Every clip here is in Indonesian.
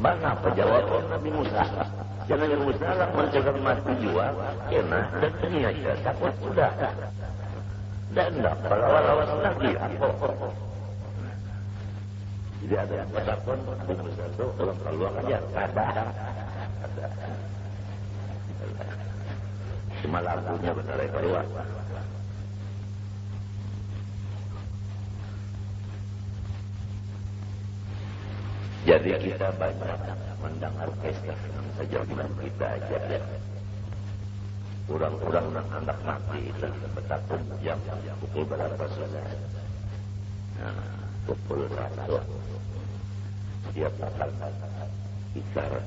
Mana apa jawab Nabi Musa? Jangan Nabi Musa lah mencegah mati jiwa, kena dan dunia aja takut sudah. Dan tidak berlawan-lawan lagi apa? Jadi ada yang takut Nabi Musa itu kalau keluar aja ada. Cuma lagunya benar keluar. Jadi kita banyak mendengar kisah saja bukan kita aja. Orang-orang yang hendak mati itu betapa jam pukul berapa sudah. Nah, pukul 1. Siapa ikat,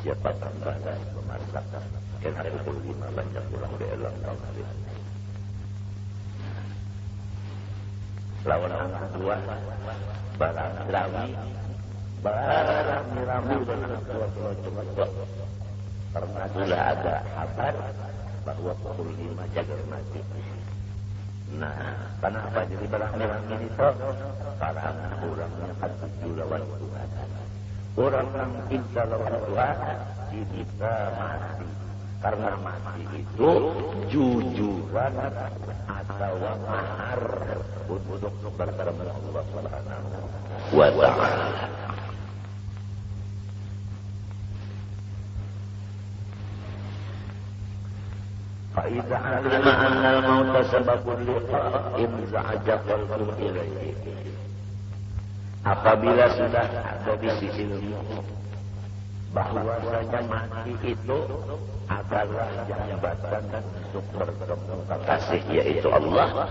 siapa tambah dan memasak. Kena pukul 5 banyak pulang ke elang tahun hari. Lawan angka 2 barang rami dengan tua. Karena sudah ada kabar bahwa pukul 5 jaga mati. Nah, kenapa jadi barang rami itu? Karena orangnya hati lawan Tuhan. Orang yang cinta lawan Tuhan bisa mati. Karena mati itu jujuran atau mahar untuk bertemu Allah Subhanahu wa ta'ala. Fa'idha alima annal mauta sababul liqa'in za'aja qalbun ilaihi. Apabila sudah ada di sisi ilmu bahwasanya mati itu adalah jambatan untuk bertemu kekasih yaitu Allah,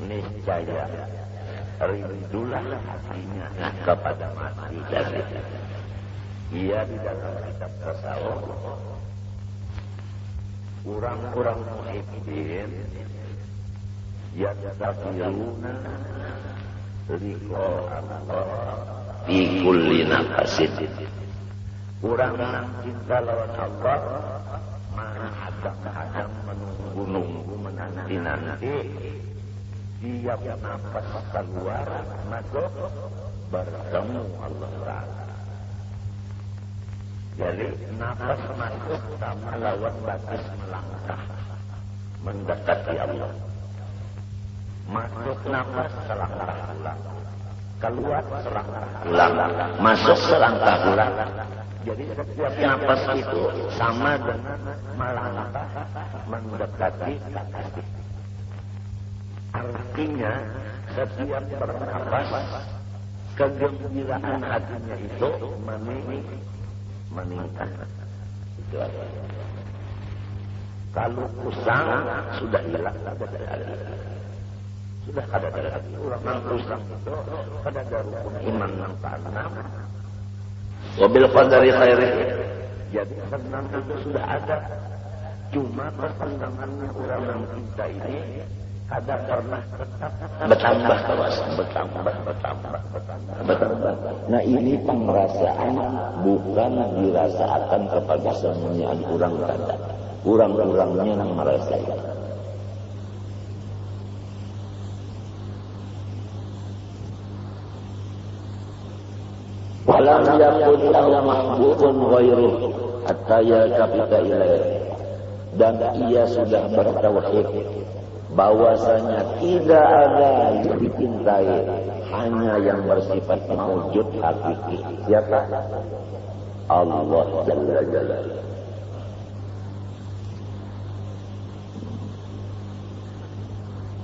niscaya rindulah hatinya kepada mati dari ia di dalam kitab tasawuf. Orang-orang muhibbin yang tafiruna liqa Allah fi kulli nafasin. Orang yang cinta lawan Allah kadang-kadang menunggu-nunggu menanti-nanti tiap nafas keluar masuk bertemu Allah Ta'ala. Jadi nafas masuk sama lawan batis melangkah mendekati Allah. Masuk nafas selangkah ulang, keluar selangkah ulang, masuk selangkah ulang. Jadi setiap nafas itu sama dengan melangkah mendekati kekasih. Artinya setiap bernafas kegembiraan hatinya itu meningkat. Itu aja. Kalau kusang sudah hilang dari hati. Sudah ada dari hati. Orang yang kusang itu pada rukun iman yang keenam. Wabil qadari khairih. Jadi senang itu sudah ada. Cuma kesenangannya orang yang cinta ini kadang pernah bertambah kawasan, bertambah. Nah ini pengerasaan bukan dirasakan kepada semuanya orang kadang. Orang-orangnya yang merasakan. Walam yakun lahu mahbubun ghairuh hatta yaqita ilaih. Dan ia sudah bertauhid bahwasanya tidak ada yang dicintai hanya yang bersifat maujud hakiki. Siapa? Allah Jalla Jalaluhu.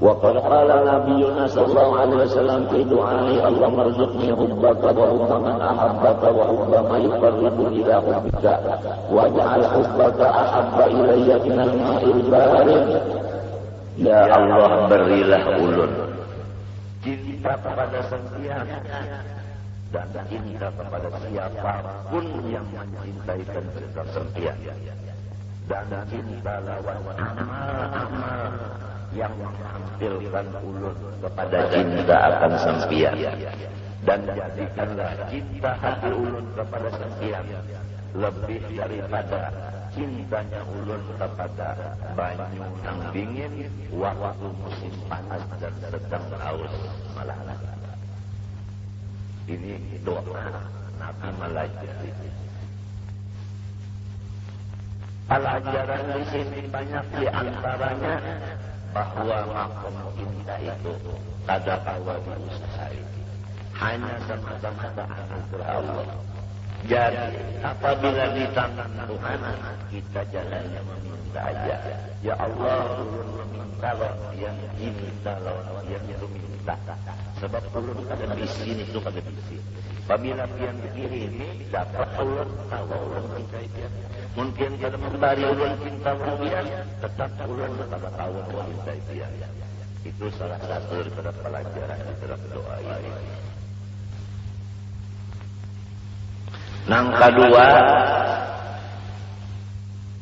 Wa qala nabiyuna sallallahu alaihi wasallam fi du'ai Allah marzuqni hubbaka wa hubba man ahabbaka wa hubba ma yuqarribu ila hubbika waj'al hubbaka ahabba ilayya minal ma'il barid. Ya Allah, berilah ulun cinta kepada setiap dan cinta kepada siapapun yang mencintai dan setia, dan cinta lawan amal-amal yang menampilkan ulun kepada cinta akan sempia, dan jadikanlah cinta hati ulun kepada sempia lebih daripada cintanya ulun kepada banyu yang dingin waktu musim panas dan sedang haus malah. Ini doa Nabi melajari. Pelajaran di sini banyak, di antaranya bahwa makom indah itu kada kawa diusahai, hanya semata-mata anugerah Allah. Jadi apabila di tangan Tuhan, kita jalannya meminta aja. Ya Allah, ulun meminta lawan yang ini, lawan yang itu minta. Sebab ulun kada bisin itu kada bisin. Apabila yang begini ini dapat ulun tahu ulun minta itu. Mungkin kada memberi ulun cinta kemudian, tetap ulun kada tahu ulun minta itu. Itu salah satu daripada pelajaran di dalam doa ini. Yang kedua,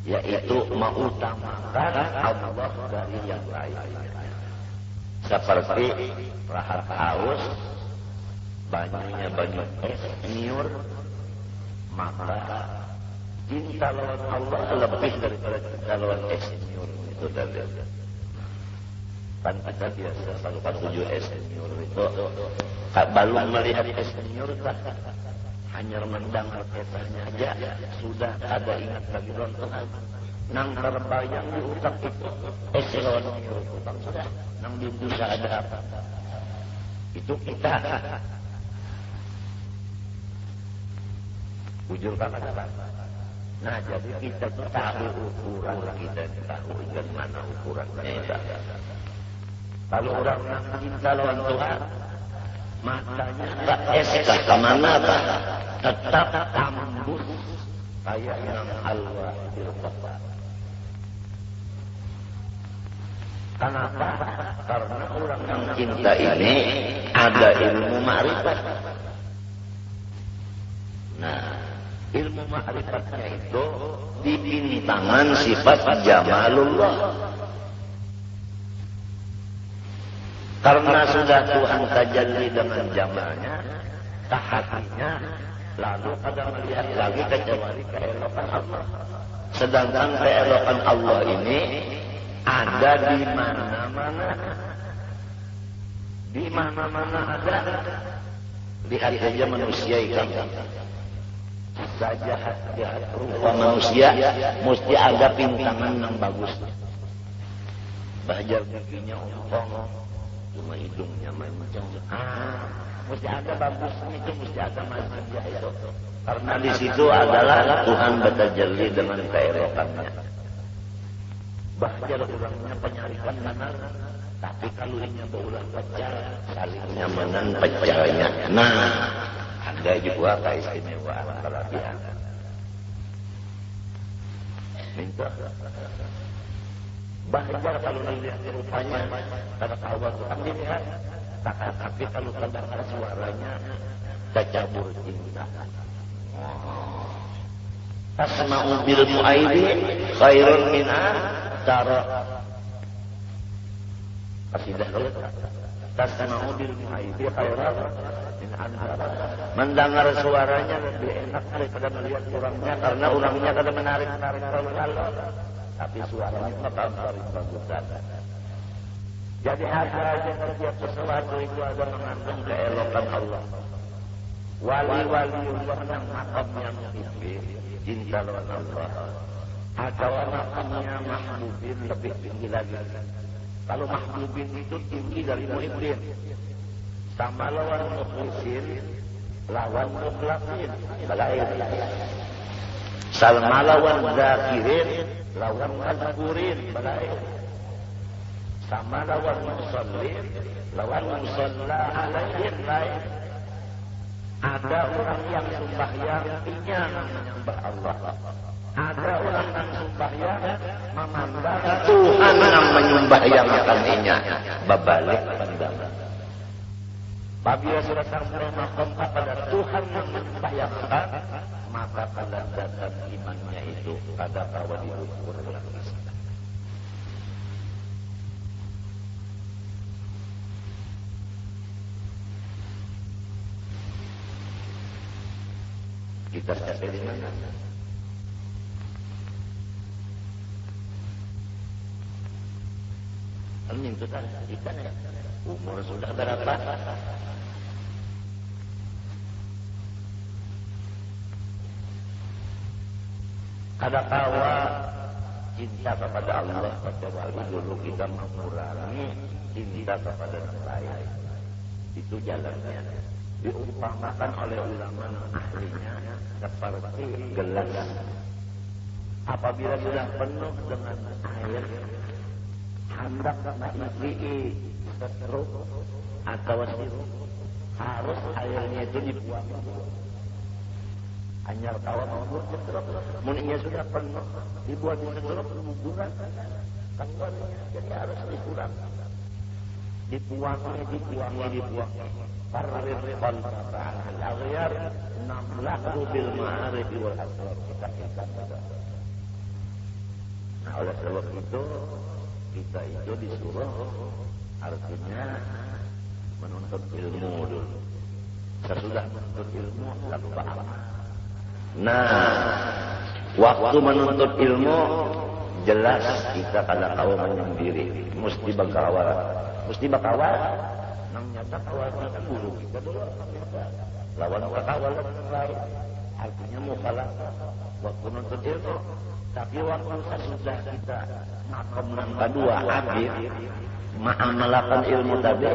yaitu mengutamakan Allah dari yang lain. Seperti lahar haus, banyaknya banyak es niur, maka cinta lawan Allah lebih daripada cinta lawan es niur. Itu dari kan kita biasa kalau tujuh es niur itu belum melihat es niur hanya mendengar petanya aja sudah ada ingat lagi rontohan. Nang terbayang di utak itu eselon utang sudah nang di bisa ada apa itu kita ujur kata. Nah jadi kita tahu ukuran kita, tahu dan mana ukurannya itu. Kalau orang nang cinta lawan Tuhan matanya tak eskah kemana tak tetap tambus kayak yang Allah dirubah. Kenapa? Karena orang yang cinta ini ada ilmu ma'rifat. Nah, ilmu ma'rifatnya itu dibintangan sifat jamalullah. Karena sudah Tuhan tajalli dengan jamalnya, hatinya, lalu pada melihat lagi kecuali keelokan Allah. Sedangkan keelokan Allah ini ada di mana-mana. Di mana-mana ada. Lihat saja manusia ikan. Saja rupa manusia mesti ada pintangan yang bagus. Bahagia giginya ompong. Cuma hidungnya macam mesti ada bagusnya itu, mesti ada manisnya itu. Karena di situ adalah Tuhan bertajalli dengan keelokannya. Bahagia orangnya penyarikan benar, tapi kalau ini berulang pacar, saling nyamanan pacarnya. Nah, ada juga keistimewaan kelebihan. Minta. Bahagia kalau dilihat rupanya kada kawan Tuhan dilihat, tapi kalau terdengar suaranya tercabur cinta. Tasma'u bil mu'aidi khairun minan tara. Kasidah kalau tasma'u bil mu'aidi khairun minan tara. Mendengar suaranya lebih enak daripada melihat orangnya, karena orangnya kada menarik-narik kalau tapi suaranya paling bagusan. Jadi ada aja setiap sesuatu itu ada mengandung keelokan Allah. Wali-wali Allah yang makamnya muhibbin, cinta lawan Allah. Ada makamnya mahbubin lebih tinggi lagi. Kalau mahbubin itu tinggi dari muhibbin. Sama lawan mukhlisin, lawan mukhlasin, balain. Sama lawan zakirin, lawan mazkurin, balain. Sama lawan musallin, lawan musalla alaihim, lain. Ada orang yang sembahyang ingin menyembah Allah. Ada orang yang sembahyang memandang Tuhan yang menyembahyangkannya. Berbalik pandangan. Apabila sudah sampai makom kepada Tuhan yang menyembahyangkan, maka kelezatan imannya itu kada kawa diukur lagi. Kita sampai di mana? Amin itu kan kita umur sudah berapa? Kadakawa cinta kepada Allah kecuali dulu kita mengurangi cinta kepada yang lain. Itu jalannya. Diumpamakan oleh ulama ahlinya seperti gelas. Apabila sudah penuh dengan air, hendak mengisi setruk atau sirup, harus airnya itu dibuang. Hanya tahu membuat setruk, muninya sudah penuh, dibuat di setruk, buburan, keluarnya, jadi harus dikurang. Dibuang. Farrir kontraan al-aghyar, namlahu bil ma'arif wal asrar. Nah, oleh sebab itu, kita itu disuruh, artinya menuntut ilmu dulu. Sesudah menuntut ilmu, lalu beramal. Nah, waktu menuntut ilmu, jelas kita kada tahu menyendiri. Mesti bakawal. Namanya bakawal kan guru kita dulu. Lawan bakawal lain. Artinya mukalah waktu menuntut ilmu. Tapi waktu sesudah kita makom yang kedua habis mengamalkan ilmu tadi,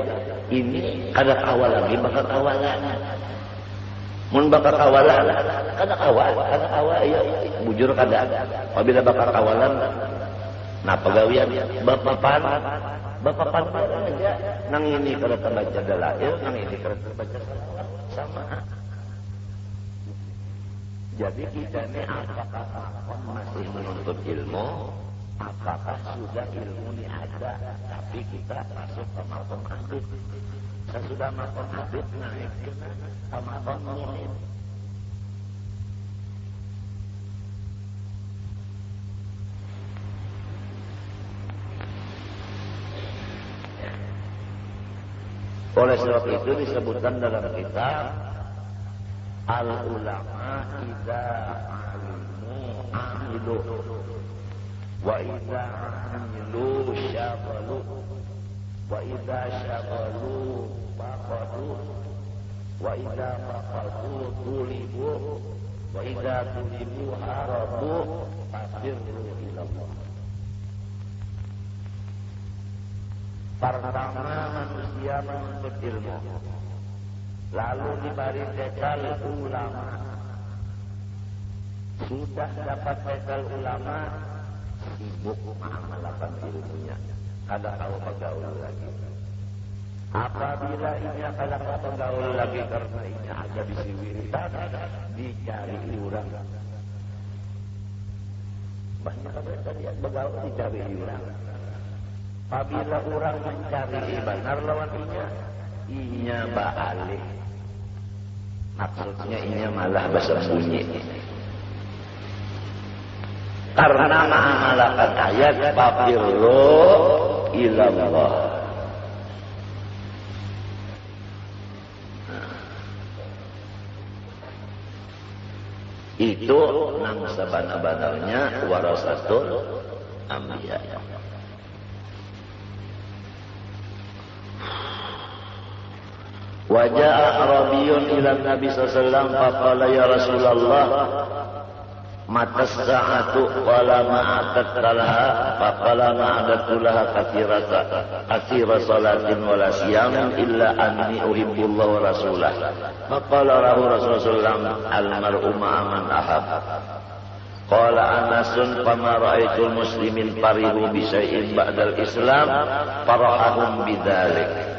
ini kada awal lagi bakal awalan. Mun bakal awalan, kada awal ya bujur kada. Apabila bakal awalan, nah pegawaian bapapan aja nang ini kada terbaca dalail, nang ini kada terbaca sama. Jadi kita ini apakah masih menuntut ilmu, apakah sudah ilmu ini ada, tapi kita masuk ke makom hadis. Sesudah makom hadis naik ke makom muhim. Oleh sebab itu disebutkan dalam kitab al-ulama idza amilu wa idza amilu syaghalu wa idza syaghalu faqadu wa idza faqadu tulibu wa idza tulibu harabu fasirru ila Allah. Pertama manusia menuntut ilmu, lalu diberi bekal ulama. Sudah dapat bekal ulama, sibuk mengamalkan ilmunya. Kada tahu bergaul lagi. Apabila ini kada tahu bergaul lagi karena ini ada di siwiritan, dicari orang. Banyak mereka lihat bergaul dicari orang. Apabila orang mencari benar lawan inya balik. Maksudnya inya malah bersembunyi. Karena mengamalkan ayat fafirru ilallah. Itu nang sabana-banarnya warasatul anbiya. Waja'a Arabiyun ila Nabi sallallahu faqala ya Rasulullah mata sa'atu qala ma'atat laha faqala ma'adatu laha katsira salatin wala siyamin illa anni uhibbullah wa rasulah faqala lahu Rasulullah al-mar'u ma'a man ahab qala Anasun fama ra'aitul muslimin farihu bi syai'in ba'dal islam farahahum bidzalik.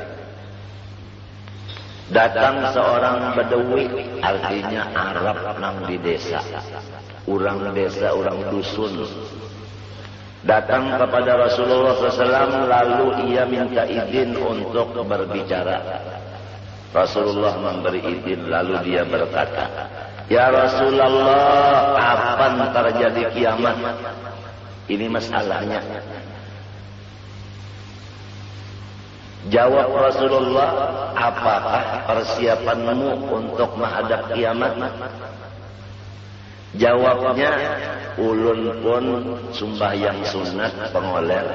Datang seorang Badawi, artinya Arab nang di desa. Orang desa, orang dusun. Datang kepada Rasulullah SAW, lalu ia minta izin untuk berbicara. Rasulullah memberi izin, lalu dia berkata, "Ya Rasulullah, kapan terjadi kiamat?" Ini masalahnya. Jawab Rasulullah, apakah persiapanmu untuk menghadap kiamat? Jawabnya, ulun pun sembahyang sunat pengoler,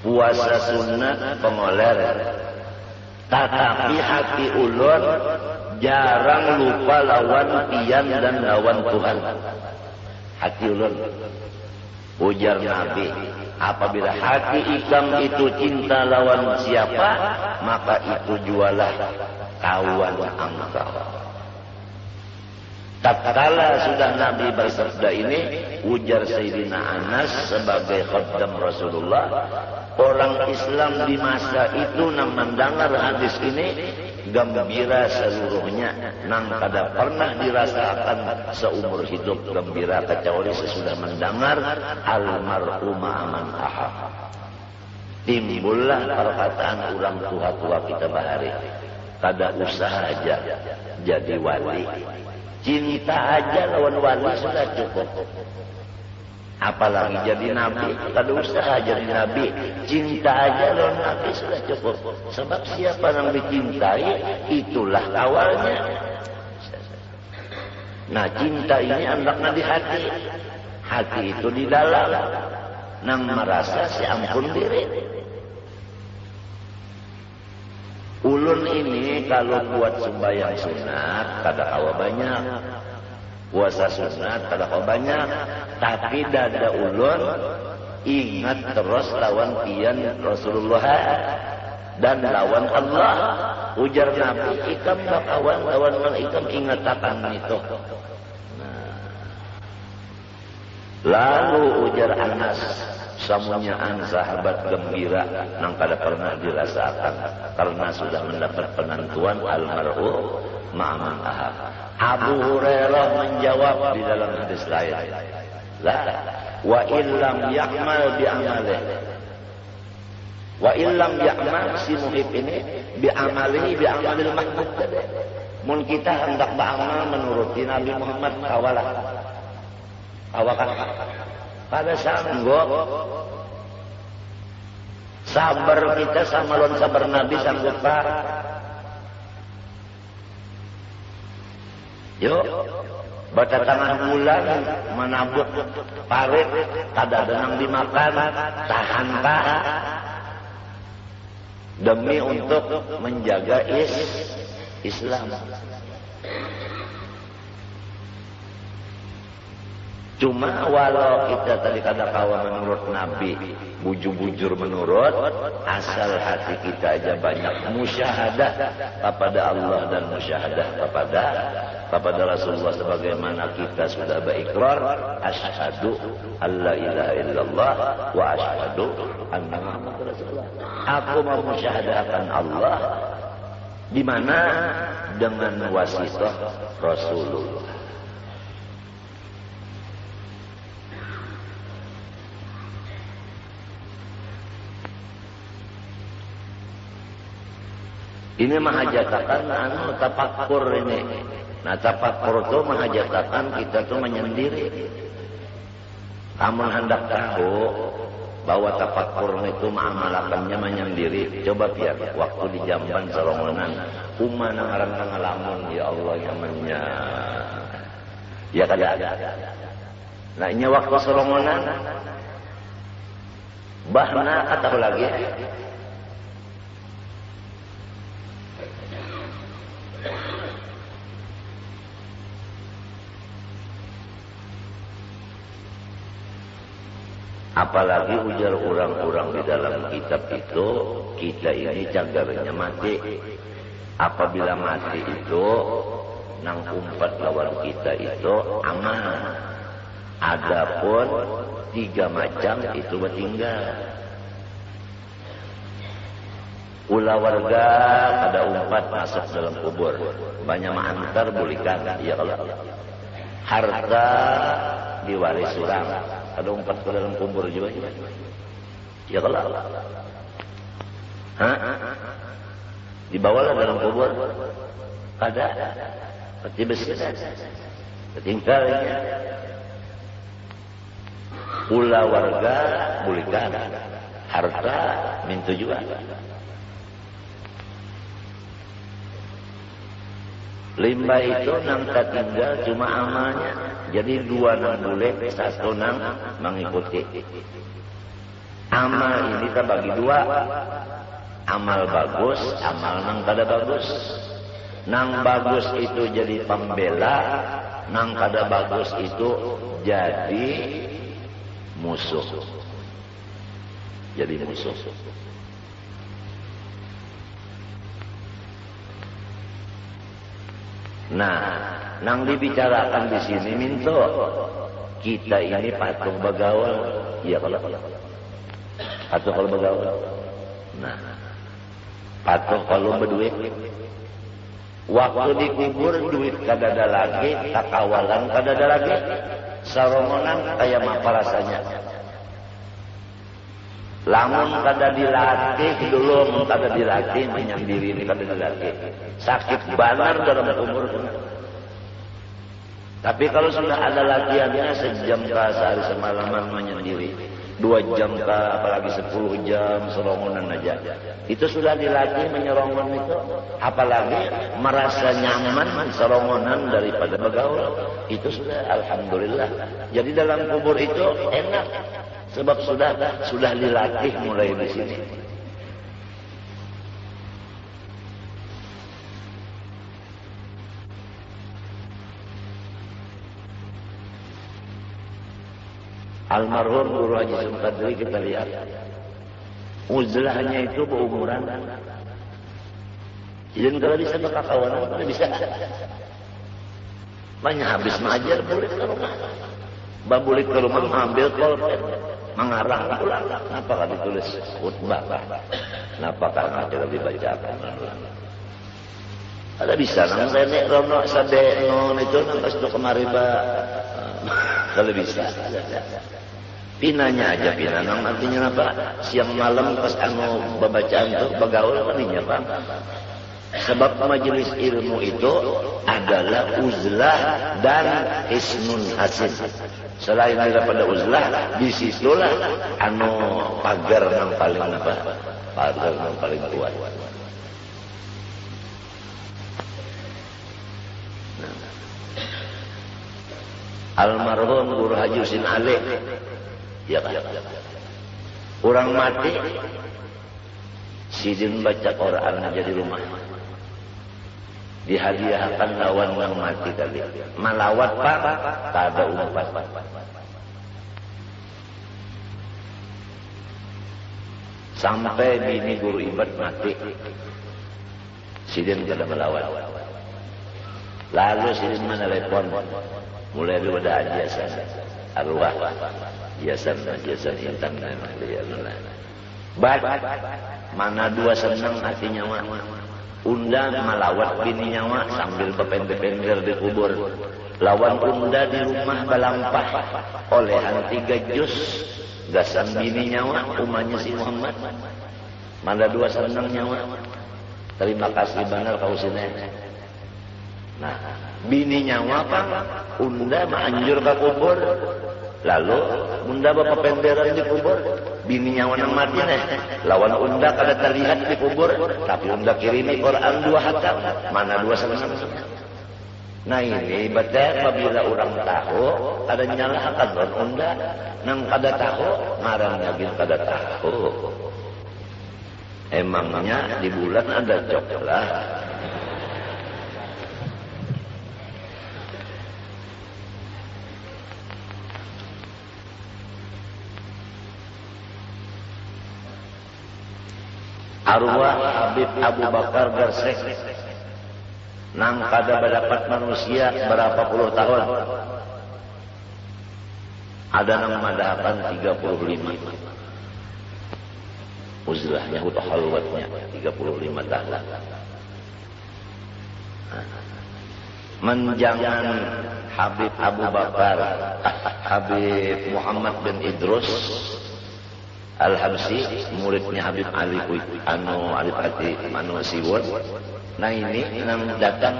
puasa sunat pengoler, tetapi hati ulun jarang lupa lawan pian dan lawan Tuhan. Hati ulun, ujar Nabi, apabila hati ikam itu cinta lawan siapa, maka itu jualah kawan engkau. Tatkala sudah Nabi bersabda ini, ujar Sayyidina Anas sebagai khaddam Rasulullah, orang Islam di masa itu nang mendengar hadis ini gembira seluruhnya, nang kada pernah dirasakan seumur hidup gembira kecuali sesudah mendengar almar'u ma'aman ahab. Timbullah perkataan orang tua-tua kita bahari, kada usah aja jadi wali, cinta aja lawan wali sudah cukup. Apalagi jadi nabi, kada usah jadi nabi, cinta aja lawan nabi sudah cukup. Sebab siapa yang dicintai, itulah awalnya. Nah, cinta ini andaknya di hati. Hati itu di dalam, nang merasa si ampun diri. Ulun ini kalau buat sembahyang sunat, kada kawa banyak. Puasa sunat kada kawa banyak. Tapi dada ulun ingat terus lawan pian Rasulullah dan lawan Allah. Ujar Nabi, ikam bakawan lawan man ikam ingatakan itu. Lalu ujar Anas, samunyaan sahabat gembira nang kada pernah dirasakan karena sudah mendapat penentuan almar'u ma'aman ahab. Abu Hurairah menjawab di dalam hadis lain, la wa illam ya'mal bi amalih, wa illam ya'mal si muhib ini bi amalihi bi amalil mahmud. Mun kita hendak beramal menuruti Nabi Muhammad kawalah awakan pada sanggup. Sabar kita sama lawan sabar Nabi sanggup pak. Yuk, baca tengah bulan menabut parit, kada denang dimakan, tahan pak demi untuk menjaga Islam. Cuma walau kita tadi kada kawa menurut Nabi, bujur-bujur menurut, asal hati kita aja banyak musyahadah kepada Allah dan musyahadah kepada Rasulullah, sebagaimana kita sudah berikrar, asyhadu alla ilaha illallah wa asyhadu anna Muhammadar Rasulullah. Aku mau musyahadahkan Allah di mana dengan wasitah Rasulullah. Ini menghajatakan tafakur ini. Nah, tafakur itu menghajatakan kita tuh menyendiri. Kamu hendak tahu bahwa tafakur itu mengamalakannya menyendiri. Coba biar waktu di Jamban Sarongonan, nang arang ngalamun, ya Allah nyamannya. Ya kada. Nah, ini waktu Sarongonan, bahna atau lagi. Apalagi ujar orang-orang di dalam kitab itu, kita ini cagarnya mati. Apabila mati itu, nang umpat lawan kita itu aman. Adapun 3 macam itu bertinggal. Ulah warga pada umpat masuk dalam kubur, banyak mengantar bulikan, ya kalau harta diwaris surang. Ada umpat ke dalam kubur juga. Ya kalau. Dibawalah dalam kubur. Ada. Peti besi. Ketinggalnya. Pula warga bulikan. Harta mintu juga. Limbah itu nang tinggal cuma amalnya. Jadi 2 nang boleh, 1 nang mengikuti. Amal ini terbagi 2. Amal bagus, amal nang kada bagus. Nang bagus itu jadi pembela, nang kada bagus itu jadi musuh. Jadi musuh. Nah, nang dibicarakan di sini minto kita ini patung begaul, iya kalau patung kalau begaul. Nah, patung kalau berduit. Waktu dikubur duit kada ada lagi, kakawalan kada ada lagi, sarongonan kayak apa rasanya. Lamun kada dilatih dulu, kada dilatih menyendiri ini kada dilatih. Sakit banar dalam kubur. Tapi kalau sudah ada latihannya sejam kah sehari semalaman menyendiri, 2 jam kah apalagi 10 jam serongonan aja. Itu sudah dilatih menyerongon itu. Apalagi merasa nyaman serongonan daripada begaul. Itu sudah alhamdulillah. Jadi dalam kubur itu enak. Sebab sudah dilatih mulai di sini. Almarhum Guru Haji Sumkadri kita lihat uzlahnya itu berumuran. Jadi kalau bisa berkawan, kalau bisa banyak habis mengajar balik ke rumah. Balik ke rumah mengambil kolpen, mengarang pulang. Kenapa kan ditulis khutbah? Kenapa kan ada dibacakan? Ada bisa nang nenek rono sadeno itu nang itu kemari ba kalau bisa. Pinanya aja pinanang artinya apa? Siang malam pas anu babacaan tuh begaul artinya apa? Sebab majelis ilmu itu adalah uzlah dan hisnun hasin. Selain daripada uzlah, disitulah anu pagar yang paling apa? Pagar yang paling kuat. Almarhum Guru Haji Husin Ali, ya kan? Orang mati, sidin baca Quran aja di rumah. Dihadiahkan lawan yang mati tadi. Malawat pak, tak ada umpan. Sampai bini guru ibad mati, sidin kada melawat. Lalu sidin menelepon. Mulai daripada ajasan arwah ajasan intan mana dua senang hati nyawa unda malawat bini nyawa sambil berpender-pender di kubur lawan unda di rumah balampah olehan 3 juz gasan bini nyawa umahnya si Muhammad mana dua senang nyawa terima kasih benar kau sini. Nah, bini nyawa apa? Unda manjur ke kubur. Lalu unda bapak penderan di kubur. Bini nyawa nang mati nih. Lawan unda kada terlihat di kubur. Tapi unda kirimi Quran 2 hatam. Mana 2 senang. Nah ini betul apabila orang tahu ada nyalakan dan unda. Nang kada tahu marah lagi kada tahu. Emangnya di bulan ada coklat. Arwah Habib Abu Bakar Gersek nang kada berdapat manusia berapa puluh tahun ada nang madahakan 35 uzlahnya atau halwatnya 35 tahun menjangan Habib Abu Bakar Habib Muhammad bin Idrus Al-Habsi, muridnya Habib Ali Ali Pati Manu Siwon. Nah ini nang datang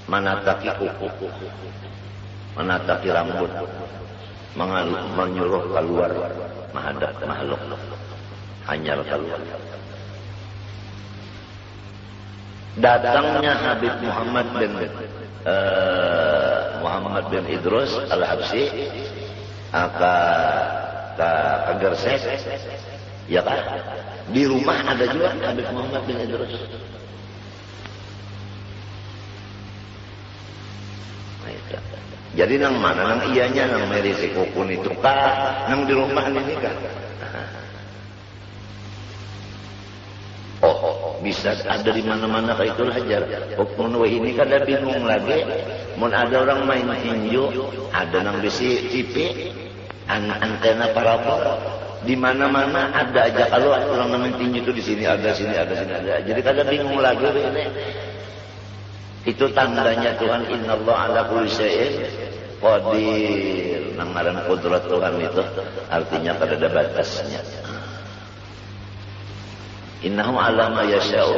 menataki kuku, menataki rambut, menyuruh keluar menghadap makhluk, hanya keluar. Datangnya Habib Muhammad bin Idrus Al-Habsi ke Gersek, ya kan? Di rumah ada juga Habib Muhammad bin Idrus. Jadi nang mana nang iyanya nang meri si kukun itu kah nang di rumah ini kan. Oh, bisa ada di mana-mana kayak itu hajar. Mun ini kada bingung lagi. Mun ada orang main tinju, ada nang bisi TV, antena parabol, di mana-mana ada aja. Kalau orang main tinju itu di sini ada, sini ada, sini ada. Jadi kada bingung lagi ini. Itu tandanya Tuhan Innallaha ala kulli syai'in qadir. Nang ngaran kudrat Tuhan itu artinya kada ada batasnya. Innahu ala ma yasha'u.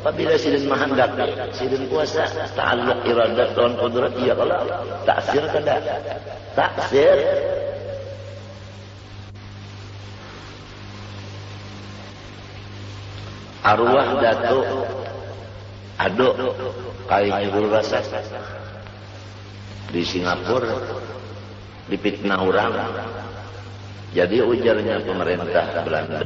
Apabila sidin menghendaki, sidin kuasa, ta'alluq iradat dan qudrat iya kalau taksir kada. Taksir arwah datuk aduk kayaknya guru rasa di Singapura dipitnah orang. Jadi ujarnya pemerintah Belanda,